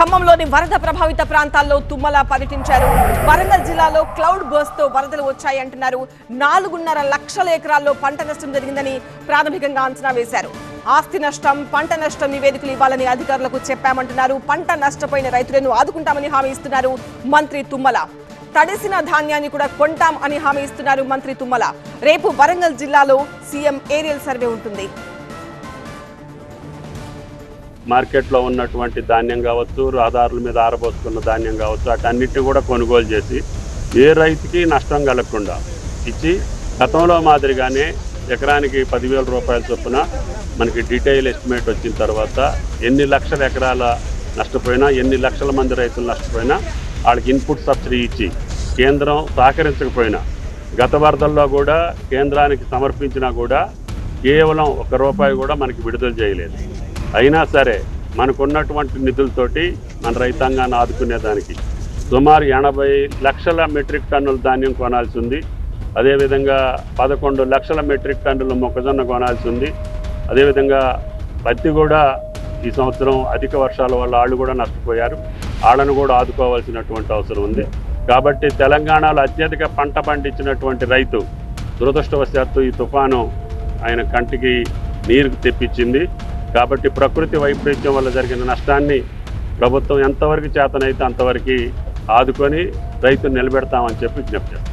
ఖమ్మంలోని వరద ప్రభావిత ప్రాంతాల్లో తుమ్మల పర్యటించారు. వరంగల్ జిల్లాలో క్లౌడ్ బర్స్ట్ తో వరదలు వచ్చాయంటున్నారు. 4.5 లక్షల ఎకరాల్లో పంట నష్టం జరిగిందని ప్రాథమికంగా అంచనా వేశారు. ఆస్తి నష్టం, పంట నష్టం నివేదికలు ఇవ్వాలని అధికారులకు చెప్పామంటున్నారు. పంట నష్టపోయిన రైతులను ఆదుకుంటామని హామీ ఇస్తున్నారు మంత్రి తుమ్మల. తడిసిన ధాన్యాన్ని కూడా కొంటాం అని హామీ ఇస్తున్నారు మంత్రి తుమ్మల. రేపు వరంగల్ జిల్లాలో సీఎం ఏరియల్ సర్వే ఉంటుంది. మార్కెట్లో ఉన్నటువంటి ధాన్యం కావచ్చు, రహదారుల మీద ఆరబోసుకున్న ధాన్యం కావచ్చు, అటన్నిటిని కూడా కొనుగోలు చేసి ఏ రైతుకి నష్టం కలగకుండా ఇచ్చి గతంలో మాదిరిగానే ఎకరానికి 10,000 రూపాయల చొప్పున మనకి డీటెయిల్ ఎస్టిమేట్ వచ్చిన తర్వాత ఎన్ని లక్షల ఎకరాల నష్టపోయినా, ఎన్ని లక్షల మంది రైతులు నష్టపోయినా వాళ్ళకి ఇన్పుట్ సబ్సిడీ ఇచ్చి కేంద్రం సహకరించకపోయినా, గత వరదల్లో కూడా కేంద్రానికి సమర్పించినా కూడా కేవలం ₹1 కూడా మనకి విడుదల చేయలేదు. అయినా సరే మనకున్నటువంటి నిధులతోటి మన రైతాంగాన్ని ఆదుకునేదానికి సుమారు 80 లక్షల మెట్రిక్ టన్నుల ధాన్యం కొనాల్సి ఉంది. అదేవిధంగా 11 లక్షల మెట్రిక్ టన్నుల మొక్కజొన్న కొనాల్సి ఉంది. అదేవిధంగా పత్తి కూడా ఈ సంవత్సరం అధిక వర్షాల వల్ల వాళ్ళు కూడా నష్టపోయారు. వాళ్ళను కూడా ఆదుకోవాల్సినటువంటి అవసరం ఉంది. కాబట్టి తెలంగాణలో అత్యధిక పంట పండించినటువంటి రైతు దురదృష్టవశాత్తు ఈ తుఫాను ఆయన కంటికి నీరు తెప్పించింది. కాబట్టి ప్రకృతి వైపరీత్యం వల్ల జరిగిన నష్టాన్ని ప్రభుత్వం ఎంతవరకు చేతనైతే అంతవరకు ఆదుకొని రైతును నిలబెడతామని చెప్పి విజ్ఞప్తి చేస్తాం.